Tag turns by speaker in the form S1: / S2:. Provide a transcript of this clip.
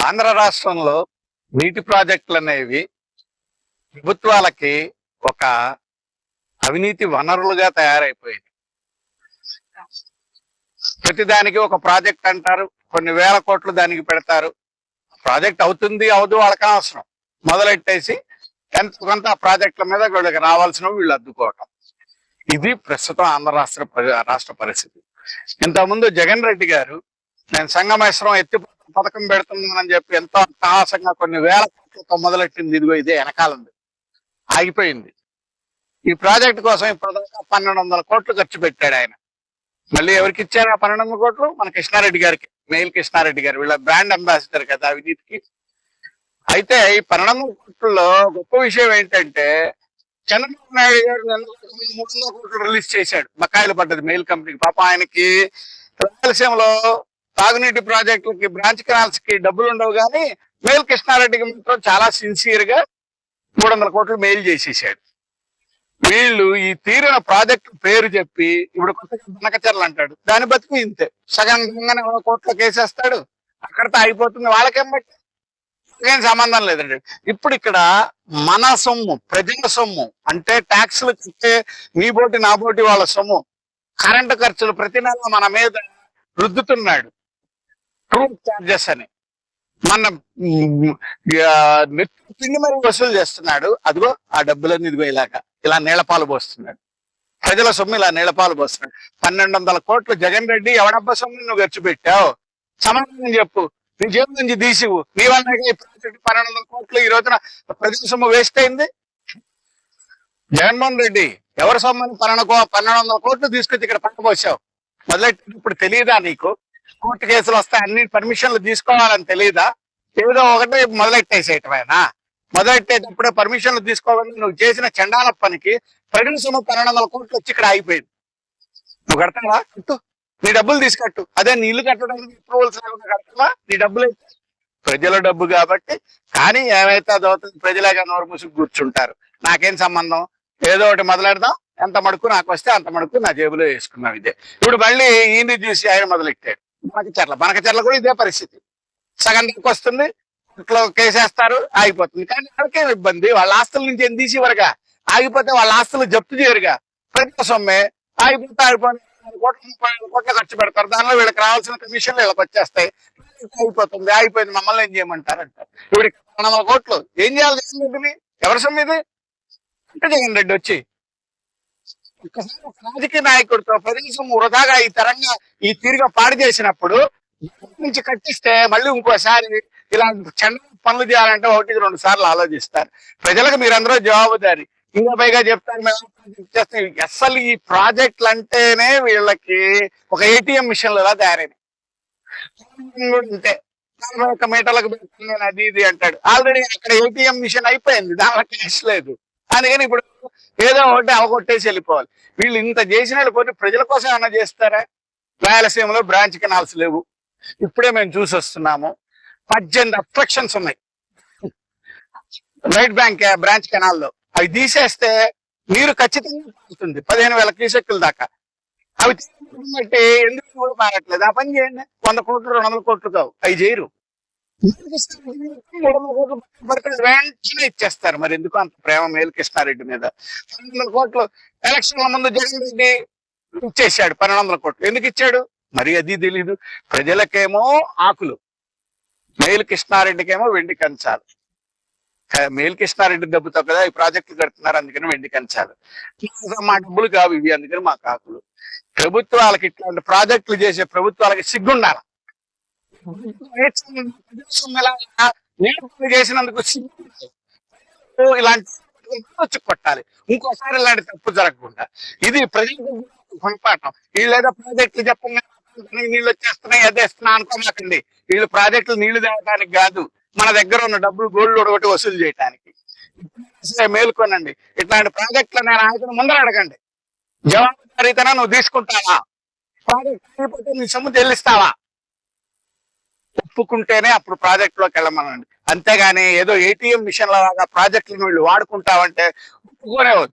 S1: ఆంధ్ర రాష్ట్రంలో నీటి ప్రాజెక్టులు అనేవి ప్రభుత్వాలకి ఒక అవినీతి వనరులుగా తయారైపోయింది. ప్రతిదానికి ఒక ప్రాజెక్ట్ అంటారు, కొన్ని వేల కోట్లు దానికి పెడతారు. ప్రాజెక్ట్ అవుతుంది అవదు వాళ్ళకి అవసరం, మొదలెట్టేసి ఎంత కొంత ప్రాజెక్టుల మీద వీళ్ళకి రావాల్సిన వీళ్ళు అద్దుకోవటం. ఇది ప్రస్తుతం ఆంధ్ర రాష్ట్ర పరిస్థితి. ఇంతకుముందు జగన్ రెడ్డి గారు నేను సంగమేశ్వరం ఎత్తి పథకం పెడుతున్నానని చెప్పి ఎంతో అట్టహాసంగా కొన్ని వేల కోట్లతో మొదలెట్టింది. ఇదిగో ఇదే వెనకాలంది, ఆగిపోయింది. ఈ ప్రాజెక్టు కోసం ఇప్పుడు 1200 కోట్లు ఖర్చు పెట్టాడు ఆయన. మళ్ళీ ఎవరికి ఇచ్చారు ఆ 1200 కోట్లు? మన కృష్ణారెడ్డి గారికి, మెయిల్ కృష్ణారెడ్డి గారు, వీళ్ళ బ్రాండ్ అంబాసిడర్ కదా అవినీతికి. అయితే ఈ 1200 కోట్లలో గొప్ప విషయం ఏంటంటే చంద్రబాబు నాయుడు గారు 300 కోట్లు రిలీజ్ చేశాడు, బకాయిలు పడ్డది మెయిల్ కంపెనీకి. పాప ఆయనకి రాయలసీమలో తాగునీటి ప్రాజెక్టులకి, బ్రాంచ్ కెనాల్స్ కి డబ్బులు ఉండవు, కానీ మెయిల్ కృష్ణారెడ్డికి మాత్రం చాలా సిన్సియర్ గా 300 కోట్లు మెయిల్ చేసేసాడు. వీళ్ళు ఈ తీరిన ప్రాజెక్టు పేరు చెప్పి ఇప్పుడు కొత్తగా బనకచర్లు అంటాడు, దాని బతుకు ఇంతే. సగం 100 కోట్లకు వేసేస్తాడు, అక్కడితో అయిపోతుంది. వాళ్ళకేం బట్టి ఏం సంబంధం లేదండి. ఇప్పుడు ఇక్కడ మన సొమ్ము, ప్రజల సొమ్ము, అంటే ట్యాక్సులు కట్టే మీ బోటి నా బోటి వాళ్ళ సొమ్ము, కరెంటు ఖర్చులు ప్రతి నెల మన మీద రుద్దుతున్నాడు, ట్రూప్ చార్జెస్ అని. మన పిండి మరి వసూలు చేస్తున్నాడు. అదిగో ఆ డబ్బులన్నీ ఇదిగో ఇలా నీళ్ళపాలు పోస్తున్నాడు, ప్రజల సొమ్ము ఇలా నీళ్ళపాలు పోస్తున్నాడు. 1200 కోట్లు జగన్ రెడ్డి ఎవడబ్బా సొమ్ము నువ్వు ఖర్చు పెట్టావు? సమాధానం చెప్పు. నీ జేబు నుంచి తీసివు. నీ వల్ల 1200 కోట్లు ఈ రోజున ప్రజల సొమ్ము వేస్ట్ అయింది. జగన్మోహన్ రెడ్డి ఎవరి సొమ్మని 1200 కోట్లు తీసుకొచ్చి ఇక్కడ పట్టబోసావు. మొదలెట్టి ఇప్పుడు తెలియదా నీకు? కోర్టు కేసులు వస్తాయి, అన్ని పర్మిషన్లు తీసుకోవాలని తెలియదా? ఏదో ఒకటి మొదలెట్టేసేయటమేనా? మొదలెట్టేటప్పుడే పర్మిషన్లు తీసుకోవాలని నువ్వు చేసిన చండాల పనికి ప్రజల సొమ్ము 1200 కోట్లు వచ్చి ఇక్కడ అయిపోయింది. నువ్వు కడతావా? కట్టు, నీ డబ్బులు తీసుకట్టు. అదే నీ ఇల్లు కట్టడానికి అప్రూవల్స్ లేకుండా కడతావా? నీ డబ్బులు అయితే ప్రజల డబ్బు కాబట్టి. కానీ ఏమైతే అదవుతుంది, ప్రజలేగా నోరు మూసుకు కూర్చుంటారు. నాకేం సంబంధం, ఏదో ఒకటి మొదలెడదాం, ఎంత మడుకు నాకు వస్తే అంత మడుకు నా జేబులో వేసుకున్నాం. ఇదే ఇప్పుడు మళ్ళీ ఈయన్ని చూసి ఆయన మొదలెట్టాడు. బనకచర్ల కూడా ఇదే పరిస్థితి. సగం దాకా వస్తుంది, ఇట్లా కేసేస్తారు, ఆగిపోతుంది. కానీ ఎవరికేం ఇబ్బంది, వాళ్ళ ఆస్తుల నుంచి ఏం తీసి వరగా ఆగిపోతే వాళ్ళ ఆస్తులు జప్తు చేయరుగా. ప్రతి సొమ్మే ఆగిపోతే ఆగిపోయి కోట్లు ఖర్చు పెడతారు, దానిలో వీళ్ళకి రావాల్సిన కమిషన్లు వీళ్ళకి వచ్చేస్తాయి, అయిపోతుంది. ఆగిపోయింది, మమ్మల్ని ఏం చేయమంటారు అంటారు. ఇప్పుడు 1200 కోట్లు ఏం చేయాలి? జగన్ రెడ్డిని ఎవరి సొమ్ము ఇది అంటే జగన్ రెడ్డి వచ్చి రాజకీయ నాయకుడితో ప్రదేశం వృధాగా ఈ తరంగా ఈ తీరుగా పాడు చేసినప్పుడు నుంచి కట్టిస్తే మళ్ళీ ఇంకోసారి ఇలాంటి చెండ పనులు చేయాలంటే 1-2 సార్లు ఆలోచిస్తారు. ప్రజలకు మీరందరూ జవాబుదారి. ఇంకా పైగా చెప్తారు మేము అసలు ఈ ప్రాజెక్టులు అంటేనే వీళ్ళకి ఒక ఏటీఎం మిషన్లు ఎలా తయారైంది. అంతే 41 మీటర్లకు నేను అది ఇది అంటాడు. ఆల్రెడీ అక్కడ ఏటీఎం మిషన్ అయిపోయింది, దానిలో క్యాష్ లేదు. అందుకని ఇప్పుడు ఏదో ఒకటి అవగొట్టేసి వెళ్ళిపోవాలి. వీళ్ళు ఇంత చేసిన పోతే ప్రజల కోసం ఏమన్నా చేస్తారా? రాయలసీమలో బ్రాంచ్ కెనాల్స్ లేవు, ఇప్పుడే మేము చూసి వస్తున్నాము. 18 అబ్స్ట్రక్షన్స్ ఉన్నాయి రైట్ బ్యాంక్ బ్రాంచ్ కెనాల్లో. అవి తీసేస్తే నీరు ఖచ్చితంగా అవుతుంది 15,000 క్యూసెక్కుల దాకా. అవి తీసుకుంటే ఎందుకు కూడా మారట్లేదు? ఆ పని చేయండి. 100 కోట్లు 200 కోట్లు కావు, అవి చేయరు. వెంటనే ఇచ్చేస్తారు. మరి ఎందుకు అంత ప్రేమ మేలు కృష్ణారెడ్డి మీద? 1200 కోట్లు ఎలక్షన్ల ముందు జగన్ రెడ్డి ఇచ్చేసాడు. 1200 కోట్లు ఎందుకు ఇచ్చాడు మరి అది తెలీదు. ప్రజలకేమో ఆకులు, మేలు కృష్ణారెడ్డికేమో వెండి కంచాలు. మేలు కృష్ణారెడ్డి డబ్బుతో కదా ఈ ప్రాజెక్టులు కడుతున్నారు, అందుకని వెండి కంచాలు. మా డబ్బులు కావు ఇవి, అందుకని మాకు ఆకులు. ప్రభుత్వాలకి ఇట్లాంటి ప్రాజెక్టులు చేసే ప్రభుత్వాలకి సిగ్గుండాల. చేసినందుకు ఇలాంటి కొట్టాలి, ఇంకోసారి ఇలాంటి తప్పు జరగకుండా. ఇది ప్రజలకు గుణపాఠం. వీళ్ళేదో ప్రాజెక్టులు చెప్పంగా నీళ్ళు వచ్చేస్తున్నాయి అదేస్తున్నా అనుకోమాకండి. వీళ్ళు ప్రాజెక్టులు నీళ్లు తేవడానికి కాదు, మన దగ్గర ఉన్న డబ్బులు గోల్డ్ ఒకటి వసూలు చేయడానికి. మేలుకోనండి, ఇట్లాంటి ప్రాజెక్టులు నేను ఆయన ముందర అడగండి. జవాబుదారీతనం నువ్వు తీసుకుంటావా? ప్రాజెక్ట్ అయిపోతే నీ సొమ్ము చెల్లిస్తావా? ఒప్పుకుంటేనే అప్పుడు ప్రాజెక్టులోకి వెళ్ళమనండి. అంతేగాని ఏదో ఏటీఎం మిషన్ల లాగా ప్రాజెక్టులను వీళ్ళు వాడుకుంటామంటే ఒప్పుకోనే వద్దు.